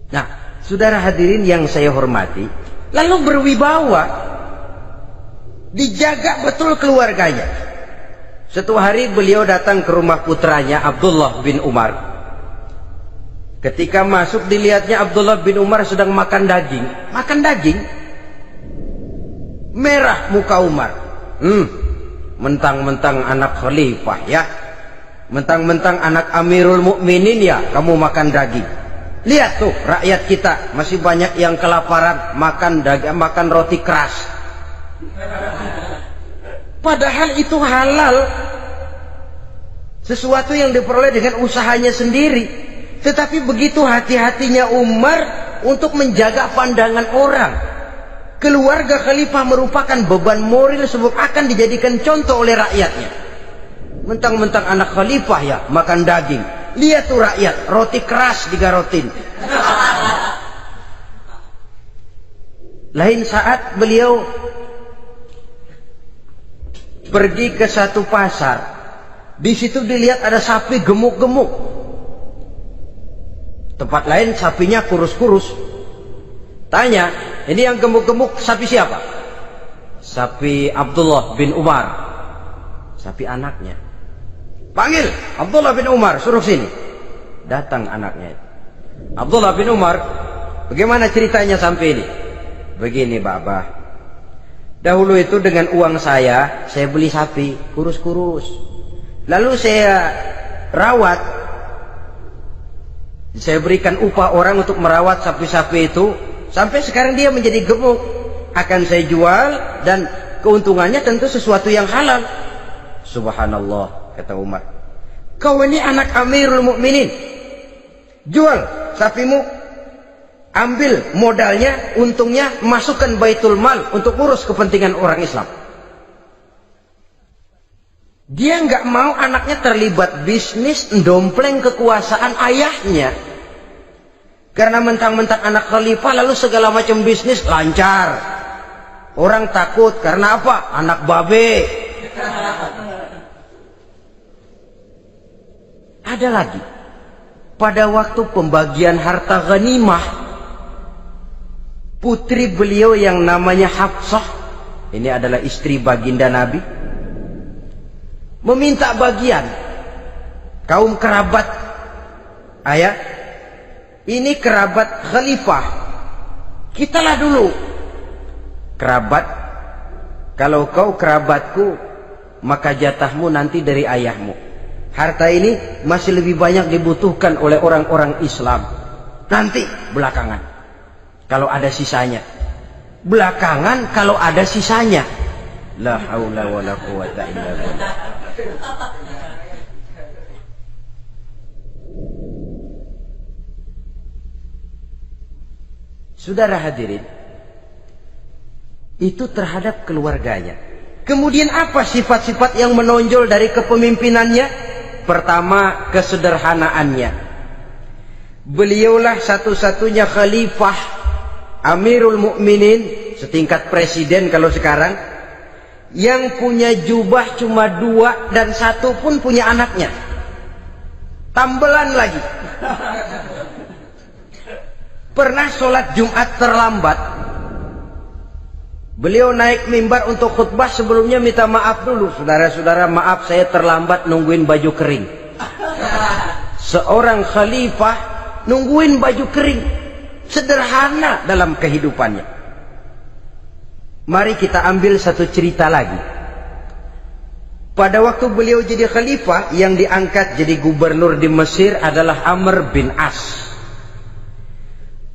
Nah, saudara hadirin yang saya hormati, lalu berwibawa, dijaga betul keluarganya. Suatu hari beliau datang ke rumah putranya Abdullah bin Umar. Ketika masuk dilihatnya Abdullah bin Umar sedang makan daging. Makan daging. Merah muka Umar. Mentang-mentang anak khalifah ya, mentang-mentang anak Amirul Mukminin ya, kamu makan daging. Lihat tuh rakyat kita masih banyak yang kelaparan, makan daging, makan roti keras. Padahal itu halal, sesuatu yang diperoleh dengan usahanya sendiri. Tetapi begitu hati-hatinya Umar untuk menjaga pandangan orang. Keluarga khalifah merupakan beban moral sebab akan dijadikan contoh oleh rakyatnya. Mentang-mentang anak khalifah ya makan daging. Lihat tuh rakyat, roti keras digarotin. Lain saat beliau pergi ke satu pasar. Di situ dilihat ada sapi gemuk-gemuk. Tempat lain sapinya kurus-kurus. Tanya, ini yang gemuk-gemuk sapi siapa? Sapi Abdullah bin Umar. Sapi anaknya. Panggil Abdullah bin Umar, suruh sini. Datang anaknya. Abdullah bin Umar, bagaimana ceritanya sampai ini? Begini Bapak. Dahulu itu dengan uang saya beli sapi kurus-kurus. Lalu saya rawat. Saya berikan upah orang untuk merawat sapi-sapi itu. Sampai sekarang dia menjadi gemuk. Akan saya jual dan keuntungannya tentu sesuatu yang halal. Subhanallah, kata Umar. Kau ini anak Amirul Mukminin. Jual sapimu. Ambil modalnya, untungnya, masukkan Baitul Mal untuk urus kepentingan orang Islam. Dia nggak mau anaknya terlibat bisnis, dompleng kekuasaan ayahnya. Karena mentang-mentang anak khalifah lalu segala macam bisnis lancar. Orang takut karena apa? Anak babe. Ada lagi. Pada waktu pembagian harta ghanimah, putri beliau yang namanya Hafsah, ini adalah istri baginda Nabi, meminta bagian. Kaum kerabat ayah, ini kerabat khalifah, kitalah dulu kerabat. Kalau kau kerabatku, maka jatahmu nanti dari ayahmu. Harta ini masih lebih banyak dibutuhkan oleh orang-orang Islam. Nanti belakangan kalau ada sisanya. Belakangan kalau ada sisanya. La haula wala quwata illa billah. Saudara hadirin, itu terhadap keluarganya. Kemudian apa sifat-sifat yang menonjol dari kepemimpinannya? Pertama, kesederhanaannya. Beliaulah satu-satunya khalifah, Amirul Mukminin, setingkat presiden kalau sekarang, yang punya jubah cuma 2 dan 1 pun punya anaknya. Tambelan lagi. Pernah sholat Jumat terlambat. Beliau naik mimbar untuk khutbah, sebelumnya minta maaf dulu. Saudara-saudara, maaf saya terlambat nungguin baju kering. Seorang khalifah nungguin baju kering. Sederhana dalam kehidupannya. Mari kita ambil satu cerita lagi. Pada waktu beliau jadi khalifah, yang diangkat jadi gubernur di Mesir adalah Amr bin As.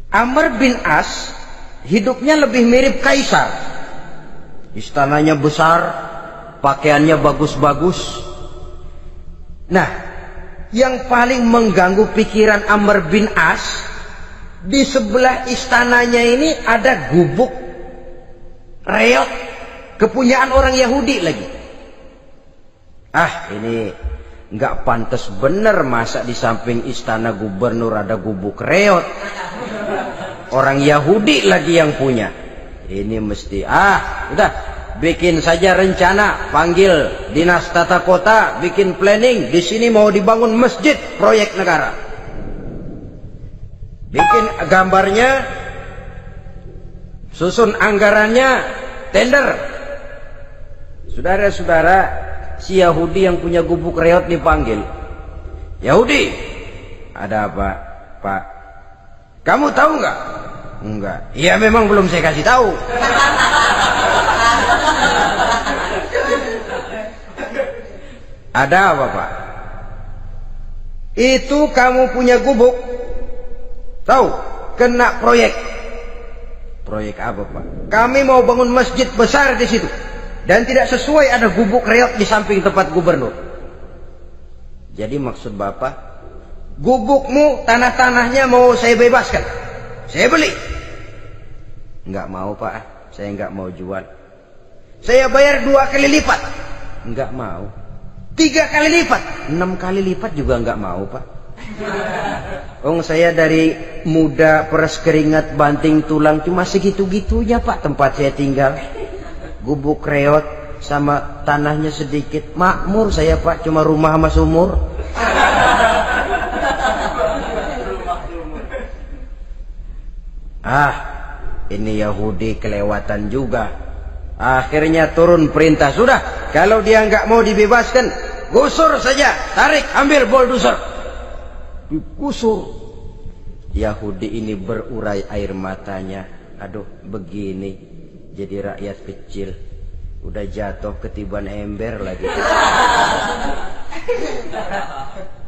Amr bin As hidupnya lebih mirip kaisar. Istananya besar, pakaiannya bagus-bagus. Nah, yang paling mengganggu pikiran Amr bin As, di sebelah istananya ini ada gubuk reot, kepunyaan orang Yahudi lagi. Ini nggak pantas bener, masa di samping istana gubernur ada gubuk reot. Orang Yahudi lagi yang punya. Ini mesti udah bikin saja rencana, panggil dinas tata kota, bikin planning. Di sini mau dibangun masjid, proyek negara. Bikin gambarnya, susun anggarannya, tender. Saudara-saudara, si Yahudi yang punya gubuk reot dipanggil. Yahudi, ada apa, Pak? Kamu tahu nggak? Enggak. Iya, memang belum saya kasih tahu. Ada apa, Pak? Itu kamu punya gubuk, tahu? Kena proyek. Proyek apa, Pak? Kami mau bangun masjid besar di situ, dan tidak sesuai ada gubuk reot di samping tempat gubernur. Jadi maksud Bapak, gubukmu, tanah-tanahnya mau saya bebaskan, saya beli. Enggak mau, Pak, saya enggak mau jual. Saya bayar 2 kali lipat. Enggak mau. 3 kali lipat, 6 kali lipat juga enggak mau, Pak. Saya dari muda peres keringat banting tulang cuma segitu-gitunya, Pak, tempat saya tinggal. Gubuk reot sama tanahnya sedikit, makmur saya, Pak, cuma rumah sama sumur. Ini Yahudi kelewatan juga. Akhirnya turun perintah, sudah, kalau dia nggak mau dibebaskan, gusur saja, tarik, ambil bulldozer, digusur. Yahudi ini berurai air matanya. Aduh, begini jadi rakyat kecil, udah jatuh ketiban ember lagi.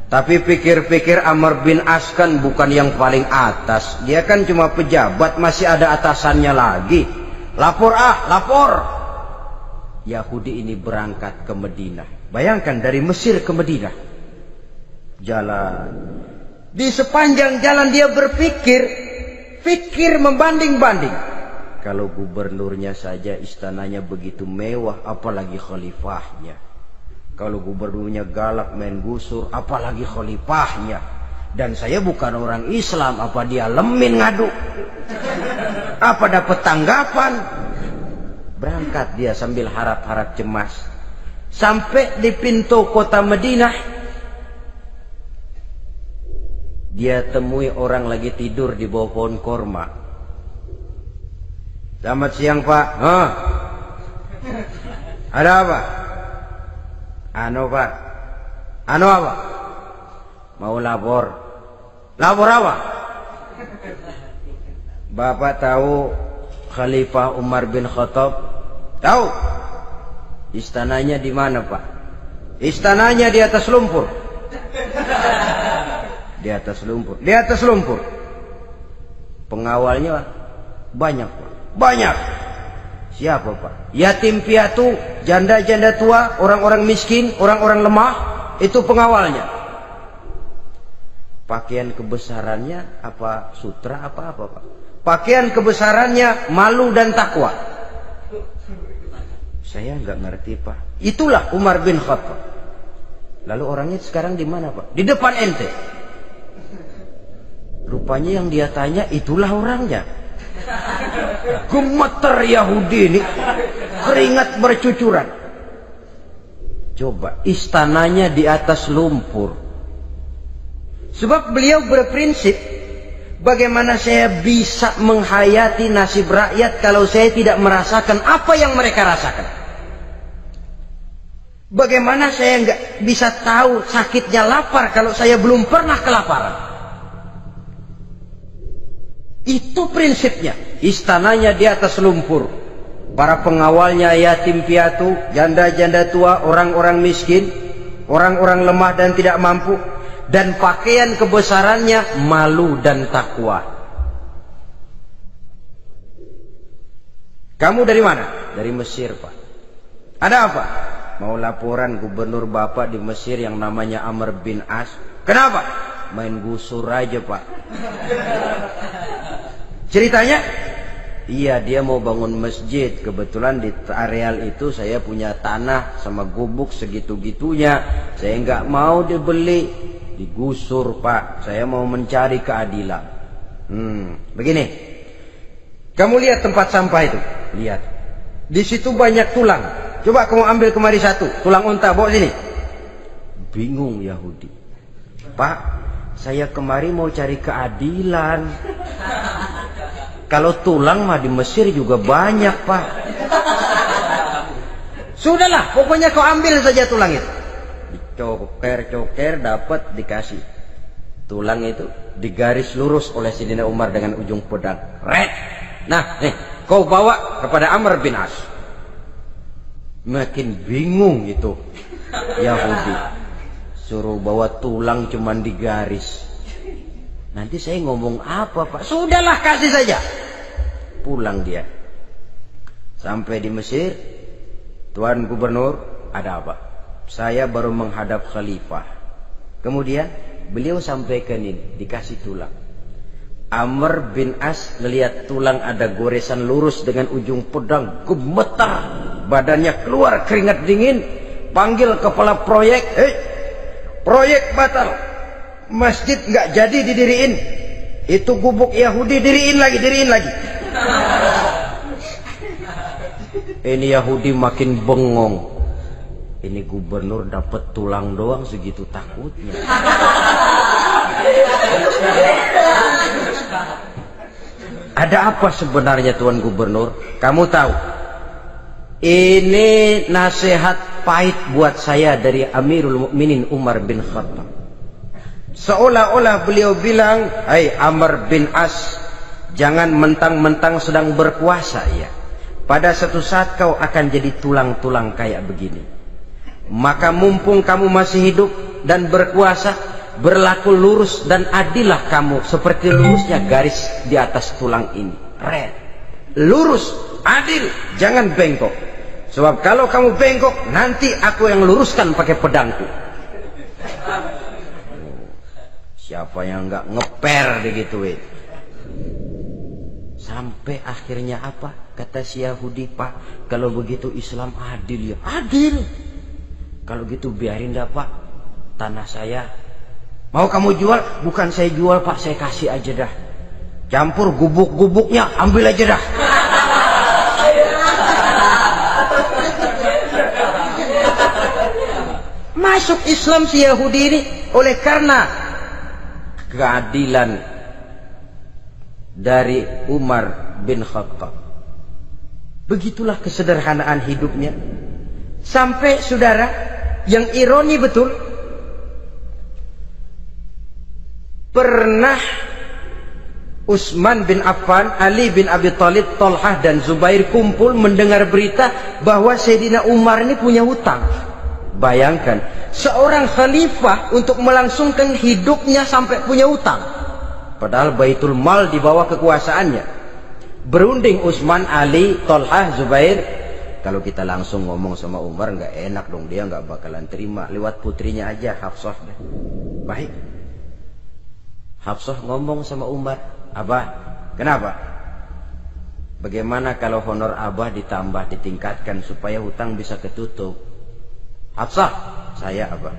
Tapi pikir-pikir Amr bin As kan bukan yang paling atas. Dia kan cuma pejabat, masih ada atasannya lagi. Lapor lapor. Yahudi ini berangkat ke Madinah. Bayangkan dari Mesir ke Madinah. Jalan. Di sepanjang jalan dia pikir membanding-banding. Kalau gubernurnya saja istananya begitu mewah, apalagi khalifahnya. Kalau gubernurnya galak main gusur, apalagi khalifahnya. Dan saya bukan orang Islam, apa dia lemin ngadu? Apa dapat tanggapan? Berangkat dia sambil harap-harap cemas. Sampai di pintu kota Madinah, dia temui orang lagi tidur di bawah pohon korma. Selamat siang Pak. Ada apa? Pak. Apa? Mau lapor. Lapor apa? Bapak tahu Khalifah Umar bin Khattab? Tahu? Istananya di mana Pak? Istananya di atas lumpur. Di atas lumpur. Di atas lumpur. Pengawalnya banyak Pak. Banyak. Siapa Pak? Yatim piatu, janda-janda tua, orang-orang miskin, orang-orang lemah, itu pengawalnya. Pakaian kebesarannya apa sutra apa Pak? Pakaian kebesarannya malu dan takwa. Saya nggak ngerti Pak. Itulah Umar bin Khattab. Lalu orangnya sekarang di mana Pak? Di depan ente. Rupanya yang dia tanya itulah orangnya. Gemeter Yahudi ini, keringat bercucuran. Coba, istananya di atas lumpur. Sebab beliau berprinsip, bagaimana saya bisa menghayati nasib rakyat kalau saya tidak merasakan apa yang mereka rasakan? Bagaimana saya nggak bisa tahu sakitnya lapar kalau saya belum pernah kelaparan? Itu prinsipnya. Istananya di atas lumpur. Para pengawalnya yatim piatu, janda-janda tua, orang-orang miskin, orang-orang lemah dan tidak mampu. Dan pakaian kebesarannya malu dan takwa. Kamu dari mana? Dari Mesir Pak. Ada apa? Mau laporan gubernur Bapak di Mesir yang namanya Amr bin As. Kenapa? Main gusur aja Pak. Ceritanya, iya dia mau bangun masjid. Kebetulan di areal itu saya punya tanah sama gubuk segitu-gitunya. Saya nggak mau dibeli, digusur Pak. Saya mau mencari keadilan. Begini, kamu lihat tempat sampah itu. Lihat, di situ banyak tulang. Coba kamu ambil kemari satu, tulang unta, bawa sini. Bingung Yahudi. Pak, saya kemari mau cari keadilan. Kalau tulang mah di Mesir juga banyak Pak. Sudahlah, pokoknya kau ambil saja tulang itu. Dicoker-coker dapat dikasih. Tulang itu digaris lurus oleh Sayyidina Umar dengan ujung pedang. Red. Nah, nih, kau bawa kepada Amr bin As. Makin bingung itu Yahudi. Suruh bawa tulang cuman digaris. Nanti saya ngomong apa Pak? Sudahlah, kasih saja. Pulang dia. Sampai di Mesir. Tuan Gubernur, ada apa? Saya baru menghadap Khalifah. Kemudian beliau sampaikan ini, dikasih tulang. Amr bin As melihat tulang ada goresan lurus dengan ujung pedang, gemetar. Badannya keluar keringat dingin. Panggil kepala proyek. Proyek batal. Masjid nggak jadi didiriin. Itu gubuk Yahudi diriin lagi. Ini Yahudi makin bengong. Ini gubernur dapat tulang doang segitu takutnya. Ada apa sebenarnya Tuan Gubernur? Kamu tahu? Ini nasihat pahit buat saya dari Amirul Mukminin Umar bin Khattab. Seolah-olah beliau bilang, hai Amr bin As, jangan mentang-mentang sedang berkuasa ya. Pada suatu saat kau akan jadi tulang-tulang kayak begini. Maka mumpung kamu masih hidup dan berkuasa, berlaku lurus dan adillah kamu seperti lurusnya garis di atas tulang ini. Red. Lurus, adil, jangan bengkok. Sebab kalau kamu bengkok, nanti aku yang luruskan pakai pedangku. Siapa yang nggak ngeper digituin? Sampai akhirnya apa? Kata si Yahudi, Pak, kalau begitu Islam adil ya. Adil. Kalau gitu biarin dah, Pak. Tanah saya mau kamu jual? Bukan saya jual, Pak, saya kasih aja dah. Campur gubuk-gubuknya, ambil aja dah. Masuk Islam si Yahudi ini oleh karena keadilan dari Umar bin Khattab. Begitulah kesederhanaan hidupnya. Sampai saudara, yang ironi betul, pernah Utsman bin Affan, Ali bin Abi Thalib, Thalhah dan Zubair kumpul mendengar berita bahwa Sayyidina Umar ini punya hutang. Bayangkan, seorang khalifah untuk melangsungkan hidupnya sampai punya hutang. Padahal Baitul Mal di bawah kekuasaannya. Berunding Utsman, Ali, Thalhah, Zubair. Kalau kita langsung ngomong sama Umar nggak enak dong, dia nggak bakalan terima. Lewat putrinya aja, Hafsah. Baik. Hafsah ngomong sama Umar, Abah, kenapa? Bagaimana kalau honor Abah ditambah, ditingkatkan supaya hutang bisa ketutup? Hafsah, saya Abah.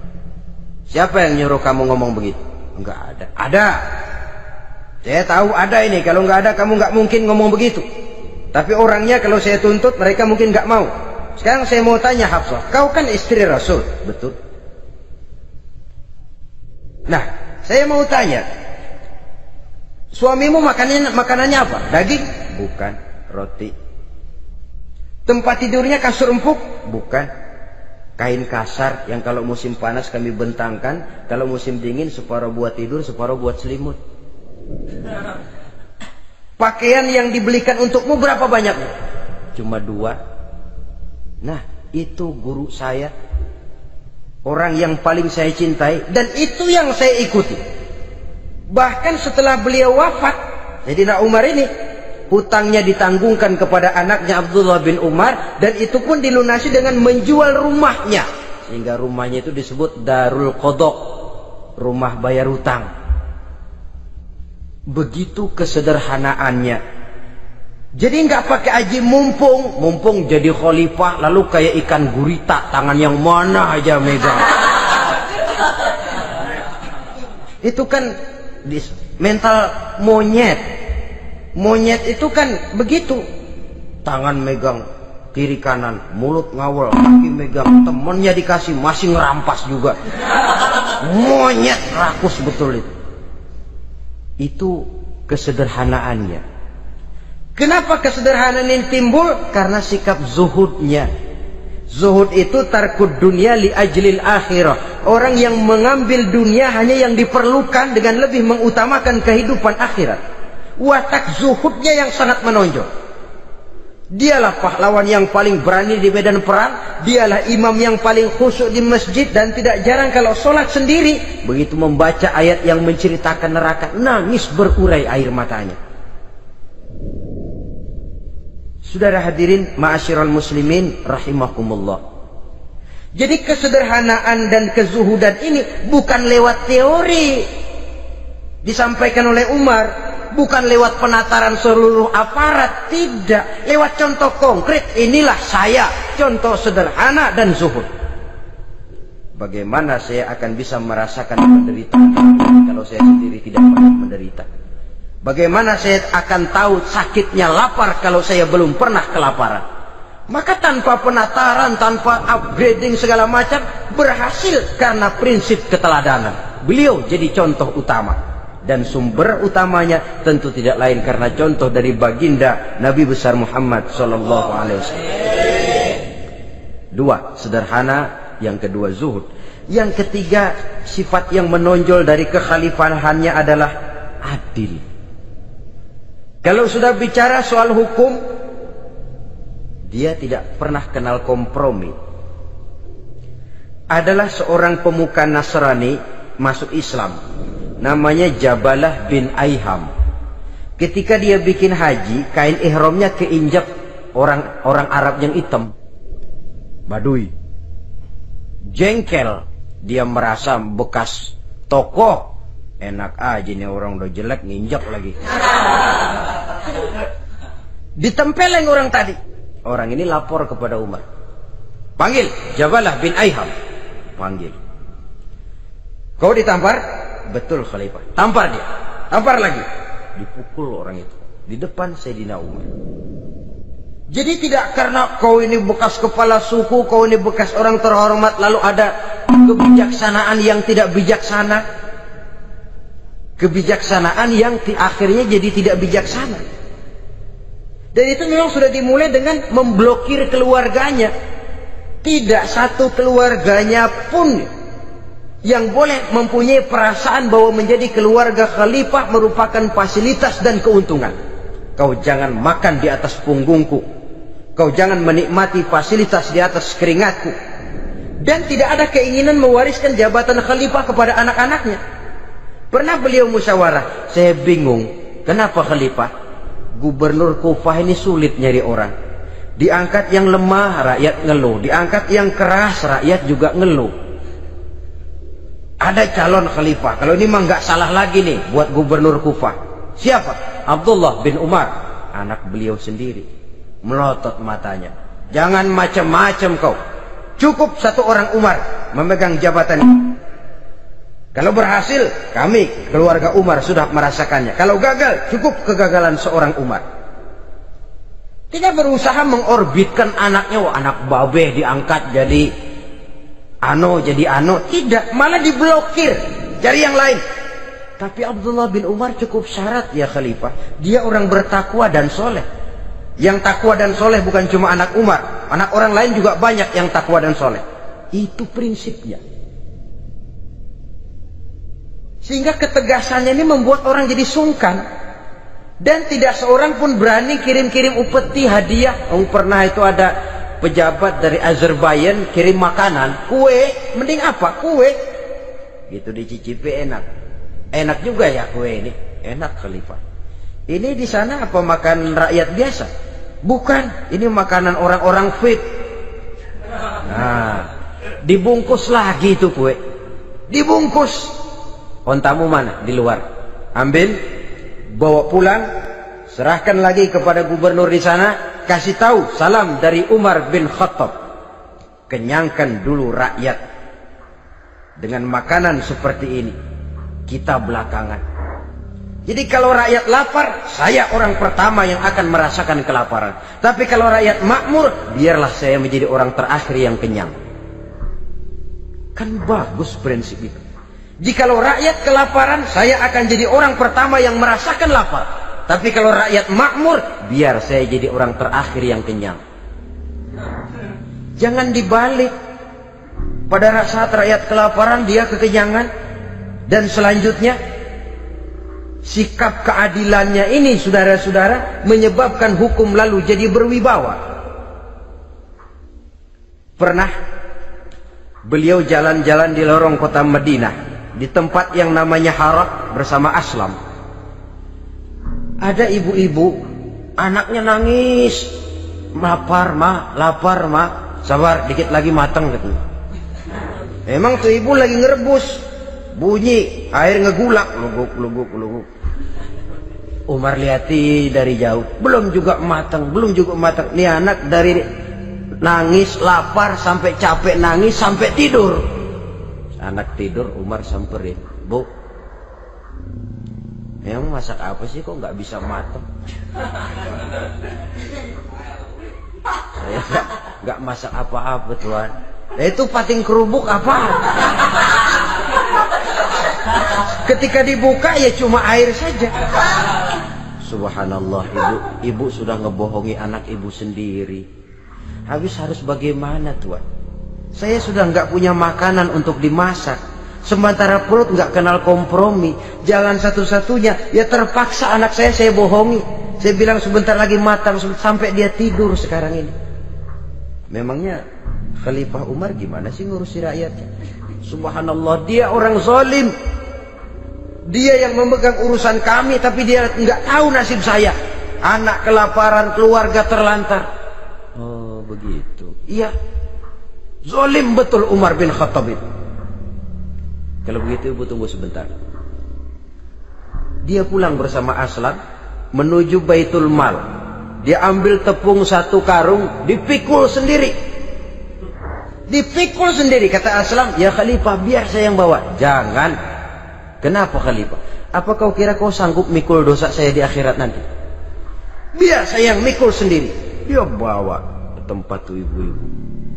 Siapa yang nyuruh kamu ngomong begitu? Enggak ada. Ada. Saya tahu ada ini. Kalau enggak ada, kamu enggak mungkin ngomong begitu. Tapi orangnya kalau saya tuntut, mereka mungkin enggak mau. Sekarang saya mau tanya Hafsah, kau kan istri Rasul, betul? Nah, saya mau tanya, suamimu makanannya apa? Daging? Bukan. Roti. Tempat tidurnya kasur empuk? Bukan. Kain kasar yang kalau musim panas kami bentangkan, kalau musim dingin separuh buat tidur, separuh buat selimut. Pakaian yang dibelikan untukmu berapa banyaknya? Cuma 2. Nah, itu guru saya, orang yang paling saya cintai, dan itu yang saya ikuti. Bahkan setelah beliau wafat, Sayyidina Umar ini hutangnya ditanggungkan kepada anaknya Abdullah bin Umar, dan itu pun dilunasi dengan menjual rumahnya, sehingga rumahnya itu disebut Darul Qadha, rumah bayar hutang. Begitu kesederhanaannya. Jadi nggak pakai aji mumpung jadi khalifah lalu kayak ikan gurita, tangan yang mana aja megang. Itu kan mental monyet. Monyet itu kan begitu, tangan megang kiri kanan, mulut ngawal, kaki megang, temennya dikasih masih ngerampas juga. Monyet rakus betul itu. Itu kesederhanaannya. Kenapa kesederhanaan ini timbul? Karena sikap zuhudnya. Zuhud itu tarkud dunia li ajlil akhirah. Orang yang mengambil dunia hanya yang diperlukan dengan lebih mengutamakan kehidupan akhirat. Watak zuhudnya yang sangat menonjol. Dialah pahlawan yang paling berani di medan perang. Dialah imam yang paling khusyuk di masjid. Dan tidak jarang kalau sholat sendiri, begitu membaca ayat yang menceritakan neraka, nangis berurai air matanya. Saudara hadirin ma'asyiral muslimin rahimakumullah. Jadi kesederhanaan dan kezuhudan ini bukan lewat teori disampaikan oleh Umar, bukan lewat penataran seluruh aparat, tidak, lewat contoh konkret. Inilah saya, contoh sederhana dan zuhud. Bagaimana saya akan bisa merasakan penderitaan kalau saya sendiri tidak pernah menderita? Bagaimana saya akan tahu sakitnya lapar kalau saya belum pernah kelaparan? Maka tanpa penataran, tanpa upgrading segala macam, berhasil karena prinsip keteladanan. Beliau jadi contoh utama. Dan sumber utamanya tentu tidak lain karena contoh dari baginda Nabi besar Muhammad sallallahu alaihi wasallam. 2, sederhana. Yang kedua, zuhud. Yang ketiga, sifat yang menonjol dari kekhalifahannya adalah adil. Kalau sudah bicara soal hukum, dia tidak pernah kenal kompromi. Adalah seorang pemuka Nasrani masuk Islam. Namanya Jabalah bin Aiham. Ketika dia bikin haji, kain ihramnya keinjak orang Arab yang hitam, Baduy. Jengkel, dia merasa bekas tokoh. Enak aja nih orang udah jelek nginjak lagi. Ditempeleng orang tadi. Orang ini lapor kepada Umar. Panggil Jabalah bin Aiham. Panggil. Kau ditampar? Betul Khalifah. Tampar dia. Tampar lagi. Dipukul orang itu di depan Sayyidina Umar. Jadi tidak karena kau ini bekas kepala suku, kau ini bekas orang terhormat, lalu ada kebijaksanaan yang tidak bijaksana. Kebijaksanaan yang akhirnya jadi tidak bijaksana. Dan itu memang sudah dimulai dengan memblokir keluarganya. Tidak satu keluarganya pun yang boleh mempunyai perasaan bahwa menjadi keluarga khalifah merupakan fasilitas dan keuntungan. Kau jangan makan di atas punggungku. Kau jangan menikmati fasilitas di atas keringatku. Dan tidak ada keinginan mewariskan jabatan khalifah kepada anak-anaknya. Pernah beliau musyawarah, saya bingung, kenapa khalifah? Gubernur Kufah ini sulit nyari orang. Diangkat yang lemah, rakyat ngeluh. Diangkat yang keras, rakyat juga ngeluh. Ada calon khalifah. Kalau ini mah nggak salah lagi nih buat gubernur Kufah. Siapa? Abdullah bin Umar, anak beliau sendiri. Melotot matanya. Jangan macam-macam kau. Cukup satu orang Umar memegang jabatan ini. Kalau berhasil, kami keluarga Umar sudah merasakannya. Kalau gagal, cukup kegagalan seorang Umar. Tidak berusaha mengorbitkan anaknya, wah anak babe diangkat jadi ano. Tidak, malah diblokir, cari yang lain. Tapi Abdullah bin Umar cukup syarat ya khalifah. Dia orang bertakwa dan soleh. Yang takwa dan soleh bukan cuma anak Umar, anak orang lain juga banyak yang takwa dan soleh. Itu prinsipnya. Sehingga ketegasannya ini membuat orang jadi sungkan. Dan tidak seorang pun berani kirim-kirim upeti hadiah. Pernah itu ada pejabat dari Azerbaijan kirim makanan, kue, mending apa? Kue. Gitu dicicipi enak. Enak juga ya kue ini. Enak khalifah. Ini di sana apa makan rakyat biasa? Bukan, ini makanan orang-orang fit. Nah, dibungkus lagi itu kue. Dibungkus. Ontamu mana? Di luar. Ambil, bawa pulang, serahkan lagi kepada gubernur di sana, kasih tahu salam dari Umar bin Khattab. Kenyangkan dulu rakyat dengan makanan seperti ini. Kita belakangan. Jadi kalau rakyat lapar, saya orang pertama yang akan merasakan kelaparan. Tapi kalau rakyat makmur, biarlah saya menjadi orang terakhir yang kenyang. Kan bagus prinsip itu. Jikalau rakyat kelaparan, saya akan jadi orang pertama yang merasakan lapar. Tapi kalau rakyat makmur, biar saya jadi orang terakhir yang kenyang. Jangan dibalik. Pada saat rakyat kelaparan, dia kekenyangan. Dan selanjutnya, sikap keadilannya ini, saudara-saudara, menyebabkan hukum lalu jadi berwibawa. Pernah beliau jalan-jalan di lorong kota Madinah, di tempat yang namanya Harah bersama Aslam. Ada ibu-ibu, anaknya nangis, lapar ma, sabar dikit lagi matang gitu. Memang tuh ibu lagi ngerebus, bunyi air ngegulak, luguk. Umar lihati dari jauh, belum juga matang. Nih anak dari nangis, lapar, sampai capek nangis, sampai tidur. Anak tidur, Umar samperin, Bu, emang masak apa sih kok nggak bisa matang? Saya nggak masak apa-apa tuan. Itu pating kerubuk apa? Ketika dibuka ya cuma air saja. Subhanallah, ibu sudah ngebohongi anak ibu sendiri. Habis harus bagaimana tuan? Saya sudah nggak punya makanan untuk dimasak. Sementara perut nggak kenal kompromi. Jalan satu-satunya, ya terpaksa anak saya bohongi. Saya bilang sebentar lagi matang sampai dia tidur sekarang ini. Memangnya Khalifah Umar gimana sih ngurusi rakyatnya? Subhanallah, dia orang zalim. Dia yang memegang urusan kami, tapi dia nggak tahu nasib saya. Anak kelaparan, keluarga terlantar. Oh begitu. Iya, zalim betul Umar bin Khattab itu. Kalau begitu ibu tunggu sebentar. Dia pulang bersama Aslam menuju Baitul Mal. Dia ambil tepung 1 karung, dipikul sendiri. Dipikul sendiri. Kata Aslam, ya Khalifah, biar saya yang bawa. Jangan. Kenapa Khalifah? Apa kau kira kau sanggup mikul dosa saya di akhirat nanti? Biar saya yang mikul sendiri. Dia bawa ke tempat tuh ibu-ibu.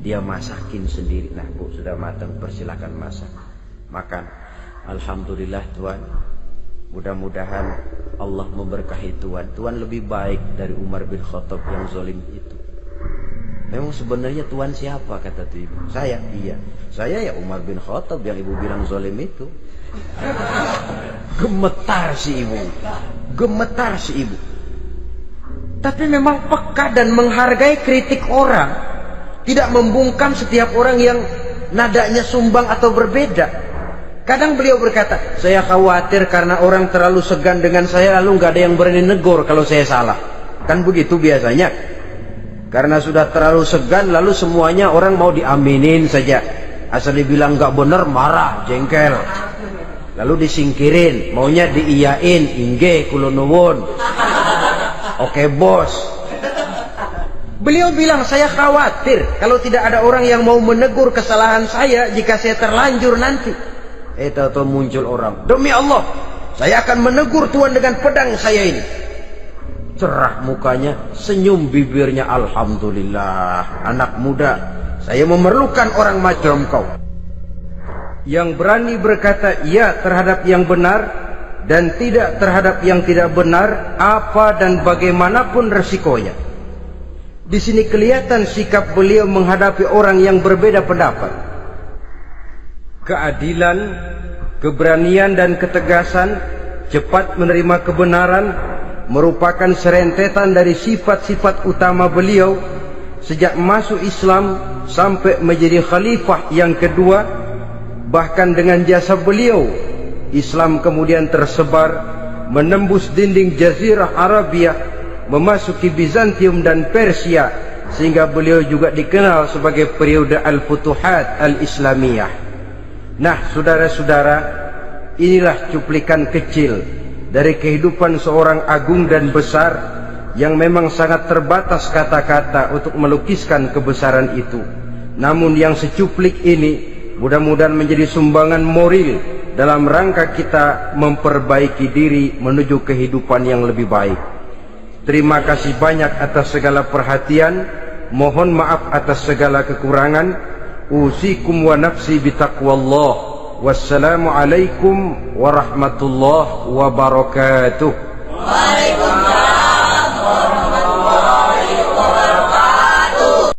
Dia masakin sendiri. Nah bu, sudah matang, persilakan masak. Makan. Alhamdulillah Tuhan. Mudah-mudahan Allah memberkahi Tuhan. Tuhan lebih baik dari Umar bin Khattab yang zalim itu. Memang sebenarnya Tuhan siapa, kata tuh ibu? Saya. Iya, saya ya Umar bin Khattab yang ibu bilang zalim itu. Gemetar si ibu. Gemetar si ibu. Tapi memang peka dan menghargai kritik orang. Tidak membungkam setiap orang yang nadanya sumbang atau berbeda. Kadang beliau berkata, saya khawatir karena orang terlalu segan dengan saya, lalu nggak ada yang berani negur kalau saya salah. Kan begitu biasanya. Karena sudah terlalu segan, lalu semuanya orang mau diaminin saja. Asal dibilang nggak benar, marah, jengkel. Lalu disingkirin, maunya diiyain, inge kulonuwun. Oke bos. Beliau bilang, saya khawatir kalau tidak ada orang yang mau menegur kesalahan saya jika saya terlanjur nanti. Tahu-tahu muncul orang, demi Allah, saya akan menegur Tuhan dengan pedang saya ini. Cerah mukanya, senyum bibirnya, alhamdulillah, anak muda, saya memerlukan orang macam kau. Yang berani berkata ya terhadap yang benar dan tidak terhadap yang tidak benar, apa dan bagaimanapun resikonya. Di sini kelihatan sikap beliau menghadapi orang yang berbeda pendapat. Keadilan, keberanian dan ketegasan, cepat menerima kebenaran merupakan serentetan dari sifat-sifat utama beliau sejak masuk Islam sampai menjadi khalifah yang kedua. Bahkan dengan jasa beliau, Islam kemudian tersebar menembus dinding Jazirah Arabia, memasuki Bizantium dan Persia, sehingga beliau juga dikenal sebagai periode Al-Futuhat Al-Islamiyah. Nah saudara-saudara, inilah cuplikan kecil dari kehidupan seorang agung dan besar yang memang sangat terbatas kata-kata untuk melukiskan kebesaran itu. Namun yang secuplik ini mudah-mudahan menjadi sumbangan moral dalam rangka kita memperbaiki diri menuju kehidupan yang lebih baik. Terima kasih banyak atas segala perhatian. Mohon maaf atas segala kekurangan. Usikum wa nafsi bitaqwallah. Wassalamualaikum warahmatullahi wabarakatuh.